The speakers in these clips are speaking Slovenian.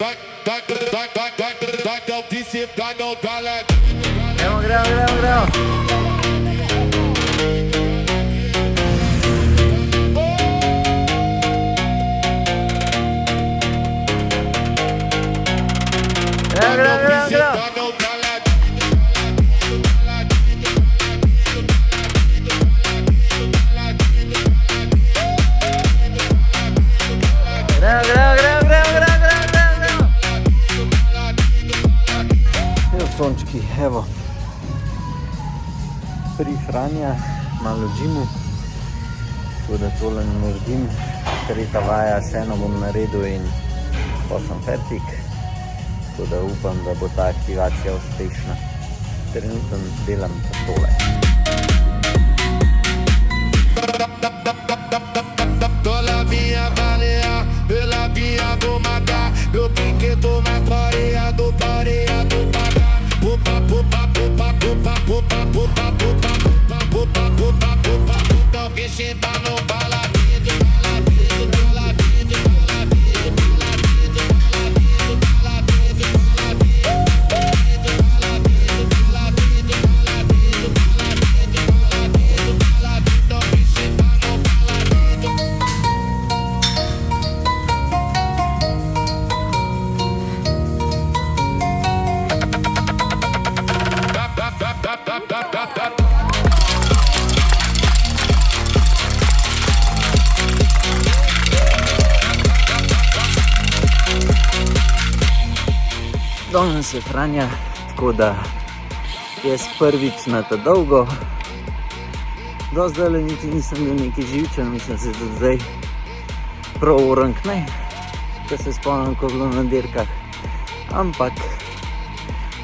Gremo. Sončki, evo, pri Franja, malo džimu, tako da tole naredim, tretja vaja, še eno bom naredil in pa sem fertik, tako da upam, da bo ta aktivacija uspešna. Trenutno delam pa tole. Danes je Franja, tako da jaz prvič na ta dolgo. Do zdaj niti nisem bil neki živčen, mislim se tudi zdaj prav urankne, ko se spomnim, ko bilo na dirkah. Ampak,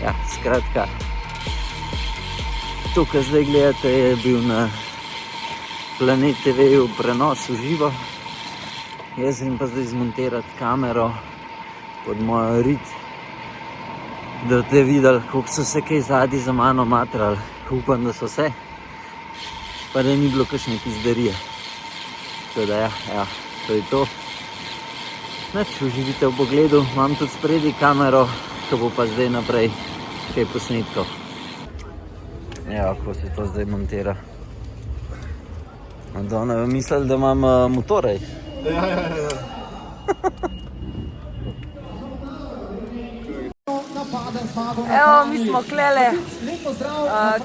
ja, skratka, to, kar zdaj gledate, je bil na Planet TV-ju prenos v živo. Jaz grem pa zdaj zmontirati kamero pod mojo rit, da boste videli, koliko so se kaj zadnji za mano matrali. Upam, da so se, pa da ni bilo kakšne pizderije. Tako da ja, to je to. Nič, uživite v pogledu, imam tudi spredi kamero, ko bo pa zdaj naprej kaj posnetkov. Evo, kako se to zdaj montira. Madonna, bi mislili, da imam motorej. Ja. Evo, mi smo klele,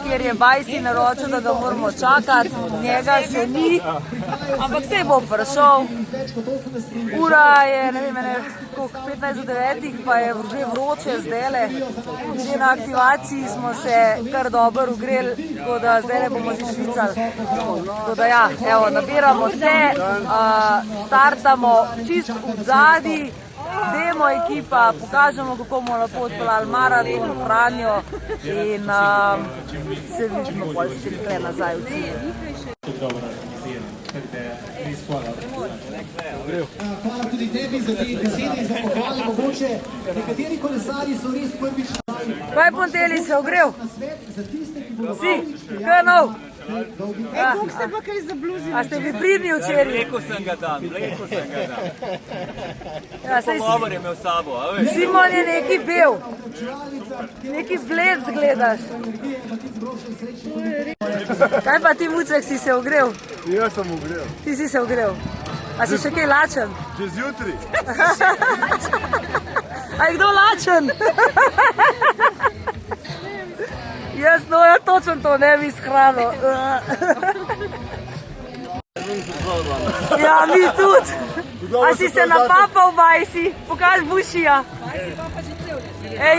kjer je Bajsi naročil, da ga moramo čakati, njega še ni, ampak sej bo prišel. Ura je, ne vem, 15:09, pa je že vroče zdajle. Že na aktivaciji smo se kar dobro ugreli, tako da zdajle bomo že švicali. Tako da ja, evo, nabiramo se, startamo čist v zadnji. Demo ekipa, pokažemo, kako bomo lepo odpeljali maraton, Franjo in se vidimo bolj strikle nazaj v cilj. Hvala tudi tebi za te besede in za pohvale. Mogoče nekateri kolesarji so res prvič. Kaj Ponteli se ogrel? Si, kaj nov? Kako ste pa kaj zabluzili? A ste vi pridni včeraj? Mleko sem ga dal. Pogovor je imel s sabo, a veš? Simon je neki bel, neki bled zgledaš. Kaj pa ti, Mucek, si se ogrel? Jaz sem ogrel. Ti si se ogrel. A si še kaj lačen? Čez jutri. A je kdo lačen? Jaz točno to ne bi shranil. Ja, mi tudi. A si se napapal, Bajsi? Pokaž bušija.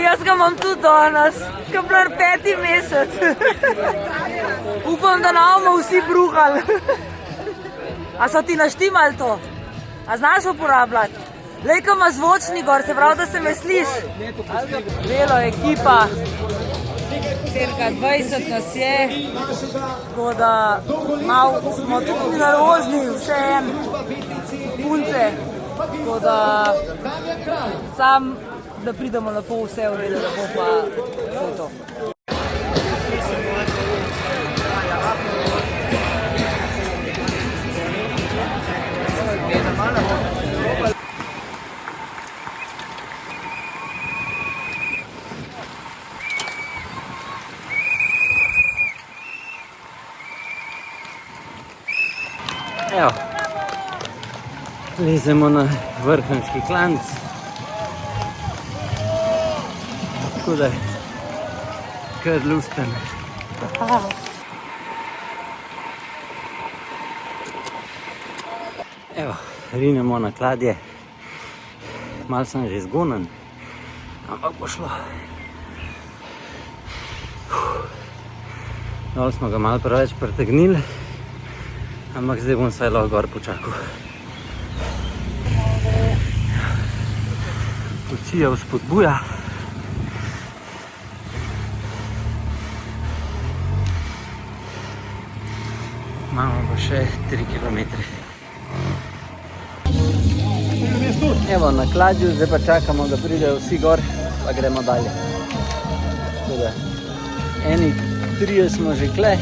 Jaz ga imam tudi danes, kaplar 5. mesec. Upam, da ne bomo vsi bruhali. A so ti naštimali to? A znaš uporabljati? Lej, ko ima zvočni gor, se pravi, da se me sliš. Velo ekipa, cirka 20 nas je, tako da malo smo tudi nervozni, vse en, punce, tako da sam, da pridemo lepo vse v redu, da bo pa vse to. Lezemo na vrhunski klanc. Tako da je kar lušten. Evo, rinemo na kladje. Malo sem že zgonen, ampak bo šlo. Dol smo ga malo preveč pretegnili, ampak zdaj bom vsaj lahko gor počakal. Lucija vzpodbuja. Imamo pa še 3 kilometre. Evo, na kladju, zdaj pa čakamo, da pridejo vsi gor, pa gremo dalje. Tako, eni 3 smo že kle,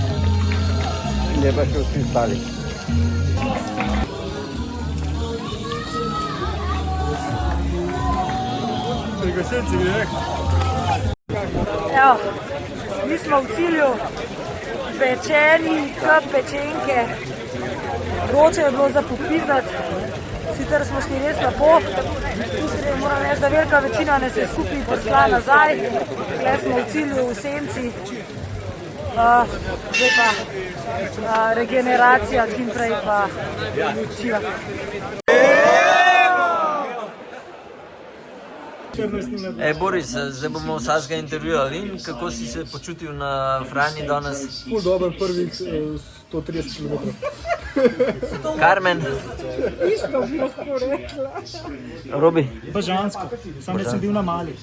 in je pa še vsi stali. Evo, mi smo v cilju, pečeni, pečenke. Vroče je bilo za popizdati, sicer smo šli res lepo. Moram reči, da velika večina nas je skupaj prišla nazaj. Tukaj smo v cilju, v senci. Zdaj pa regeneracija, čim prej pa učiva. Boris, zdaj bomo vsakega intervjuvali. Kako si se počutil na Franji danes? Ful dober prvih 130 km. Karmen? Isto bi lahko rekla. Robi? Bažansko, sam jaz sem bil na Mali.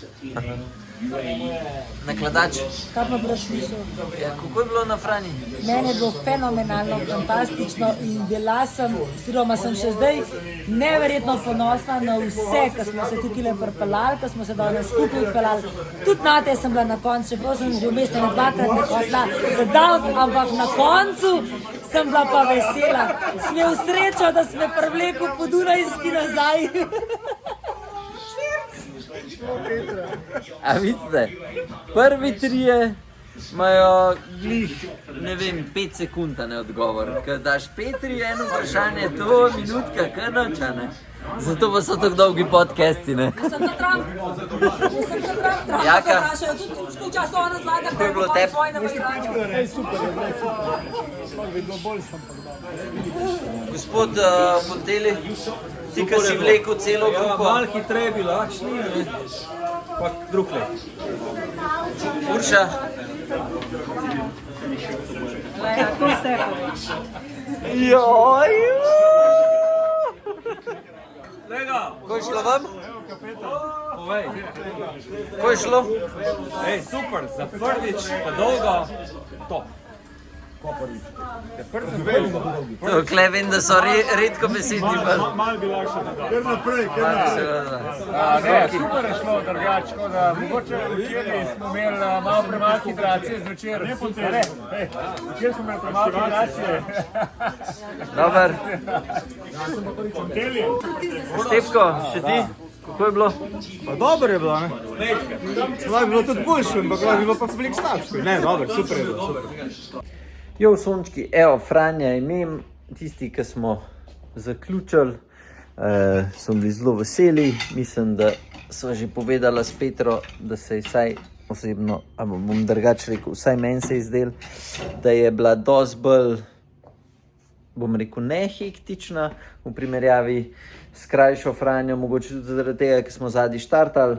Nakladač? Kaj pa boš slišal? Ja, kako je bilo na Franji? Meni je bilo fenomenalno, fantastično in bila sem, oziroma sem še zdaj neverjetno ponosna na vse, ki smo se tukaj pripeljali, ki smo se danes skupaj odpeljali. Tudi nate sem bila na koncu, čeprav sem že v mestu ne dvakrat nekotla zadal, ampak na koncu sem bila pa vesela. Sem imel srečo, da sem me privlekel po Dunajski nazaj. A vidite, prvi 3 imajo glih, ne vem, 5 sekund na odgovor. Ker daš Petri eno vprašanje, to minutka, kar noč, ne? Zato pa so tako dolgi podcasti, ne? Jaz sem ta Trump, Jaka? vprašajo, tudi čas ona zlaga, Kako je bilo tebi? svoje na vprašanju. Gospod Monteli, ti, ki si vlekel celo grupo. Malo hitreje bi lahko šli, ne? Pa drug let. Urša, Tako se joj! Lega! Ko je šlo vam? Povej. Ko je šlo? Ej, super, za prvič, pa dolgo, top. Tukaj vem, da so redko besedni. Malo bi lahko dodal. Ker naprej, Super je šlo drugače, tako da mogoče včeraj smo imeli malo premalo hidracije zvečer. Včeraj smo imeli premalo hidracije. Dobar. Štefko, še ti? Kako je bilo? Pa dobro je bilo, ne? Lahko je bilo tudi boljše, ampak lahko je bilo pa veliko slabše. Ne, dobro, super je bilo, super. Jo, sončki, evo, Franja imem, tisti, ki smo zaključili, so bili zelo veseli. Mislim, da sva že povedala s Petro, da se je vsaj osebno, ali bom drugače rekel, vsaj meni se je zdel, da je bila dosti bolj, bom rekel, nehektična v primerjavi s krajšo Franjo, mogoče tudi zaradi tega, ker smo zadnji štartali.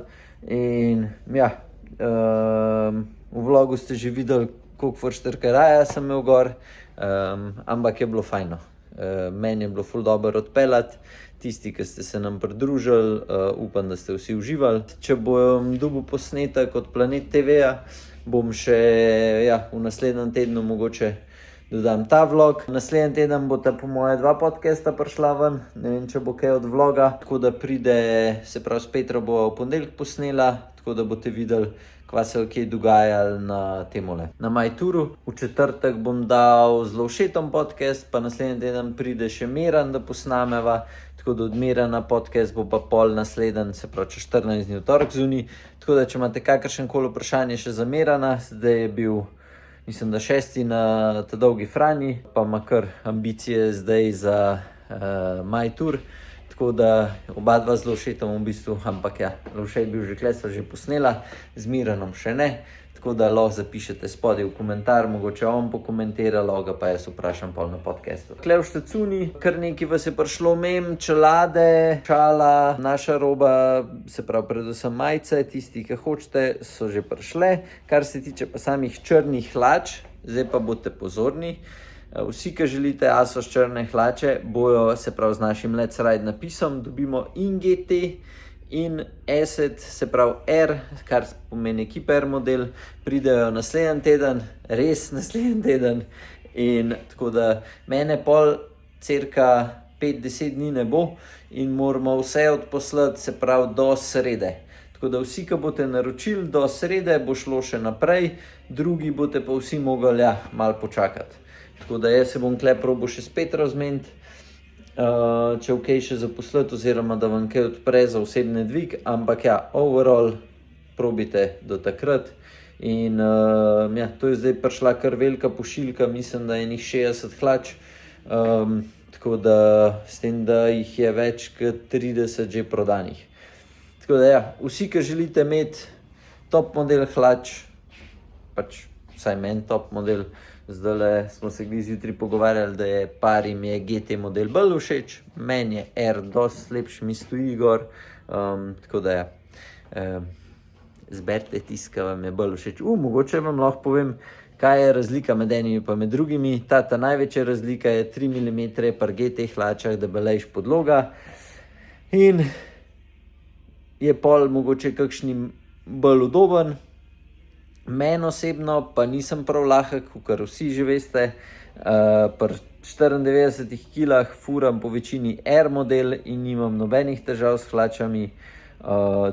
In ja, v vlogu ste že videli, koliko foršterka raja sem imel gor, ampak je bilo fajno. Meni je bilo ful dobro odpeljati, tisti, ki ste se nam pridružili, upam, da ste vsi uživali. Če bom dobil posnetek od Planet TV-ja, bom še v naslednjem tednu mogoče dodam ta vlog. Naslednji teden bo ta po moje 2 podcasta prišla ven, ne vem, če bo kaj od vloga, tako da pride, se pravi, s Petro bo v ponedeljek posnela, tako da boste videli, kva se je kaj dogajalo na temole. Na MyTouru v četrtek bom dal zelo všeton podcast, pa naslednji teden pride še Meran, da posnameva, tako da od Merana podcast bo pa pol naslednji, se pravi, čez 14 dni v torek zunaj. Tako da, če imate kakršenkoli vprašanje še za Merana, zdaj je bil, mislim, da 6. na ta dolgi Franji, pa ima kar ambicije zdaj za MyTour. Tako da oba dva zelo všetam v bistvu, ampak ja, Lovše je bil že kle, so že posnela, z Miranom še ne. Tako da lahko zapišete spodaj v komentar, mogoče on pokomentira, lahko ga pa jaz vprašam pol na podcastu. Kle v Štacuni, kar nekaj vas je prišlo mem, čelade, šala, naša roba, se pravi predvsem majice, tisti, ki hočete, so že prišle. Kar se tiče pa samih črnih hlač, zdaj pa boste pozorni. Vsi, ki želite Asos črne hlače, bojo, se pravi z našim Let's Ride napisom, dobimo in GT in Asset, se pravi R, kar pomeni ekipa R model, pridejo naslednji teden, res naslednji teden. In tako da mene pol cirka 5-10 dni ne bo in moramo vse odposlati, se pravi do srede. Tako da vsi, ki boste naročili do srede, bo šlo še naprej, drugi boste pa vsi mogli malo počakati. Tako da jaz se bom kle probo še spet razmeniti, če v kaj še zaposliti oziroma da vam kaj odpre za osebne dvig, ampak ja, overall probite do takrat. In ja, to je zdaj prišla kar velika pošiljka, mislim, da je njih 60 hlač, tako da s tem, da jih je več kot 30 že prodanih. Tako da ja, vsi, ki želite imeti top model hlač, pač vsaj meni top model, zdajle smo se zjutraj pogovarjali, da je parim je GT model bolj všeč, meni je R dosti lepši, mi stoji gor, tako da ja, zberite tisto, ki vam je bolj všeč. Mogoče vam lahko povem, kaj je razlika med enimi pa med drugimi. Ta največja razlika je 3 mm pri GT hlačah, debelejš podloga in je pol mogoče kakšnim bolj udoben. Meni osebno pa nisem prav lahek, kar vsi že veste, pri 94 kilah furam po večini R model in nimam nobenih težav s hlačami,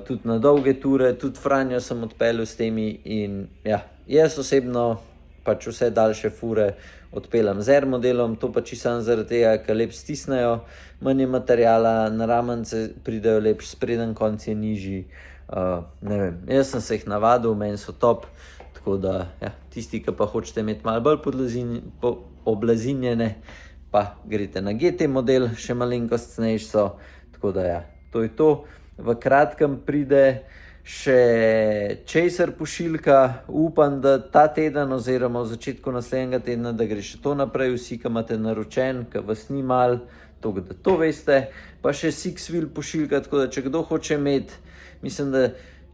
tudi na dolge ture, tudi Franjo sem odpeljal s temi in ja, jaz osebno pač vse daljše fure odpeljam z R modelom, to pa čisto zaradi tega, ker lep stisnejo, manj je materijala, na ramence pridejo lep, spreden konc je nižji. Ne vem, jaz sem se jih navadil, meni so top, tako da ja, tisti, ki pa hočete imeti malo bolj oblazinjene, pa greste na GT model, še malenkost cenejši so, tako da ja, to je to. V kratkem pride še Chaser pošiljka, upam, da ta teden oziroma v začetku naslednjega tedna, da gre še to naprej, vsi, ki imate naročen, ki vas ni malo, da to veste, pa še Sixwheel pošiljka, tako da če kdo hoče imeti, mislim, da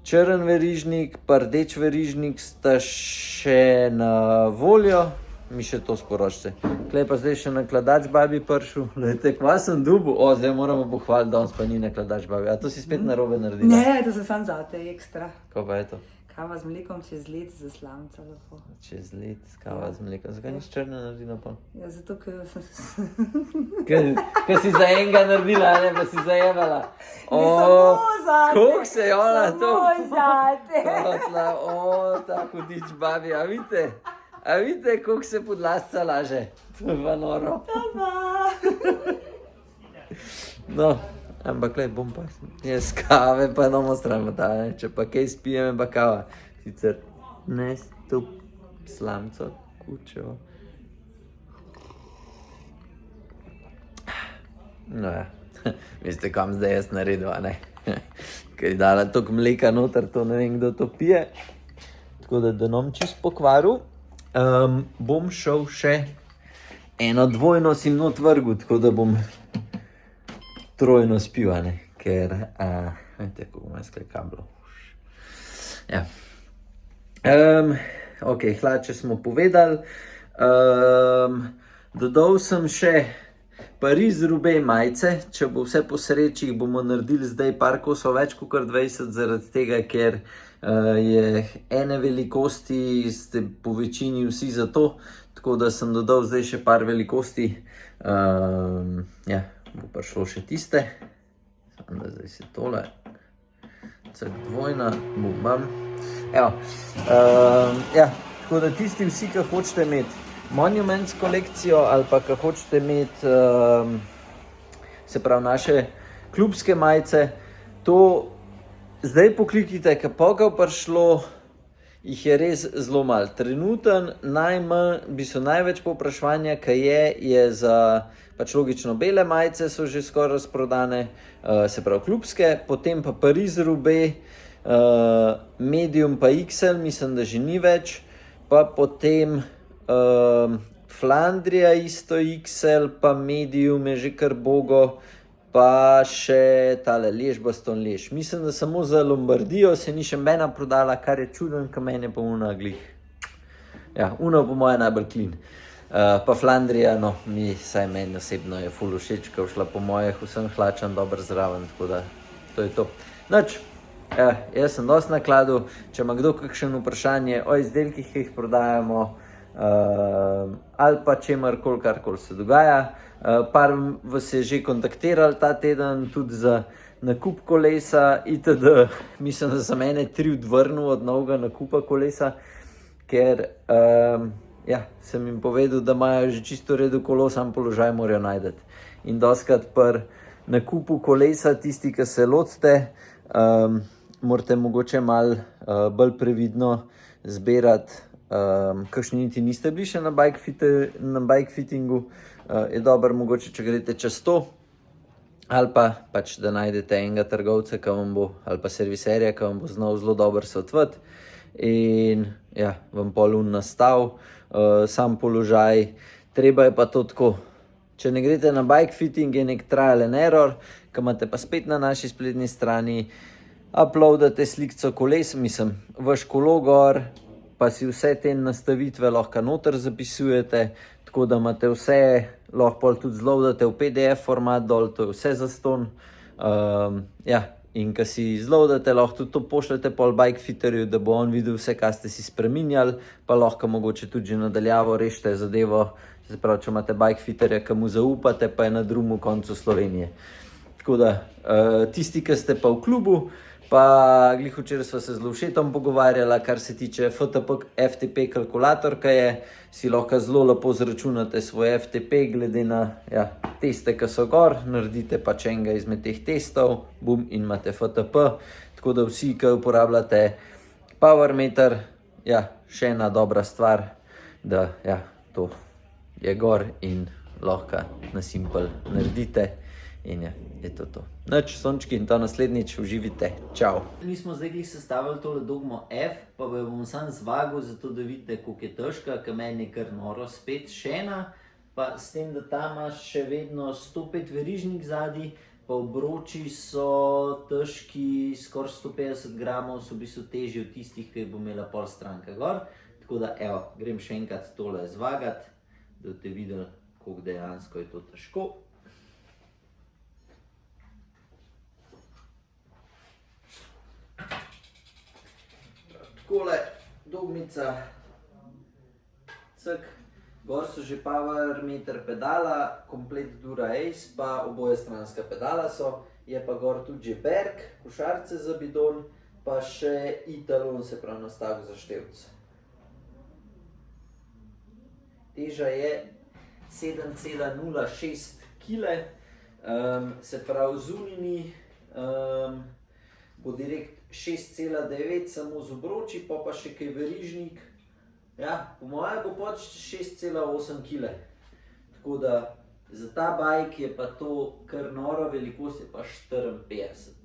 črn verižnik pa rdeč verižnik sta še na voljo, mi še to sporočite. Klej pa zdaj še nakladač babi prišel, lejte, kva sem dubu, zdaj moramo pohvaliti, danes pa ni nakladač babi, a to si spet narobe naredila? Ne, to se sam zate, ekstra. Kaj pa je to? Kava z mlekom čez led za slamca lahko. Čez led, kava z mlekom, zakaj nisi črna naredila pa? Ja, zato, ker sem se... Ker si za enega naredila, ne, pa si zajebala. Samo zate. Koliko se je ona to... Samo zate. Ta hudič babi, a vidite, koliko se podlasca laže? To je pa noro. No, ampak lej, bom pa jaz kave pa nomo stran, če pa kaj spijem, pa kava. Sicer ne stup slamco, kučevo. No ja, veste, kam zdaj jaz naredil, a ne? Ker je dala toliko mleka noter, to ne vem, kdo to pije. Tako da nam čist pokvaril. Bom šel še eno dvojno si not vrgu, tako da bom trojno spil, ne? Ker, vete, kako bom jaz kaj kablov. Ja. Ok, hlače smo povedali. Dodal sem še Paris-Roubaix majice, če bo vse po sreči, bomo naredili zdaj par kosov več kot 20, zaradi tega, ker je ene velikosti, ste po večini vsi za to, tako da sem dodal zdaj še par velikosti. Ja, bo prišlo še tiste. Samo da zdaj se tole, cak dvojna, bum. Evo, ja, tako da tisti vsi, ki hočete imeti Monuments kolekcijo ali pa ki hočete imeti, se pravi, naše klubske majice, to zdaj poklikite, ker pa ga prišlo jih je res zelo malo. Trenuten največ povpraševanja, kaj je za pač logično bele majice so že skoraj razprodane, se pravi klubske, potem pa Paris-Roubaix, Medium pa XL, mislim, da že ni več, pa potem Flandrija isto XL, pa Medium je že kar bogo, pa še tale Liège-Bastogne-Liège. Mislim, da samo za Lombardijo se ni še mena prodala, kar je čuden, ka meni je pa una glih. Ja, una po moje najbolj clean. Pa Flandrija, no, saj meni osebno je ful všeč, ka šla po mojih vsem hlačam dobro zraven, tako da to je to. Nač, jaz sem dosti na kladu, če ima kdo kakšen vprašanje o izdelkih, ki jih prodajamo, ali pa čemarkoli, karkoli se dogaja. Par vas je že kontaktiral ta teden tudi za nakup kolesa itd. Mislim, da sem ene 3 odvrnil od novega nakupa kolesa, ker sem jim povedal, da imajo že čisto redu kolo, sam položaj morajo najti. In doskrat pri nakupu kolesa, tisti, ki se lotite, morate mogoče malo bolj previdno zbirati, kakšni niti niste bili še na bike fittingu, je dobro mogoče, če greste čez to, ali pa pač, da najdete enega trgovca, ki vam bo, ali pa serviserja, ki vam bo znal zelo dobro svetovati in vam polun nastav, sam položaj. Treba je pa to tako, če ne greste na bike fitting, je nek trial and error, ki imate pa spet na naši spletni strani, uploadate slikco koles, mislim, vaš kolo gor, pa si vse te nastavitve lahko noter zapisujete, tako da imate vse, lahko pol tudi zloadate v PDF format dol, to je vse zastonj. In ko si zloadate, lahko tudi to pošljete pol bikefitterju, da bo on videl vse, kaj ste si spreminjali, pa lahko mogoče tudi že nadaljavo rešite zadevo, se pravi, če imate bikefitterja, ki mu zaupate, pa je na drugem koncu Slovenije. Tako da, tisti, ki ste pa v klubu, pa glih včeraj sva se z Lovšetom pogovarjala, kar se tiče FTP kalkulator, ki je, si lahko zelo lepo zračunate svoj FTP, glede na teste, ki so gor, naredite pač enega izmed teh testov, bum, in imate FTP, tako da vsi, ki uporabljate Powermeter, še ena dobra stvar, da to je gor in lahko na simple naredite. In je to. Nač, sončki, in to naslednjič, uživite. Čau. Mi smo zdaj glih sestavili tole dogmo F, pa bom sam zvagal, zato da vidite, koliko je težka, ker meni je kar noro spet še ena, pa s tem, da tam imaš še vedno 105 verižnik zadaj, pa obroči so težki skoraj 150 gramov, so v bistvu težji od tistih, ki bo imela pol stranka gor. Tako da, evo, grem še enkrat tole zvagati, da boste videli, koliko dejansko je to težko. Takole, dogmica, cek, gor so že Powermeter pedala, komplet Dura Ace, pa oboje stranska pedala so, je pa gor tudi že Berg, košarce za bidon, pa še Italon, se pravi nastavek za števc. Teža je 7,06 kg, se pravi zunini bo direkt 6,9 samo z obroči, pa še kaj verižnik. Po moje bo pač 6,8 kg. Tako da za ta bike je pa to kar noro, velikost je pa 54.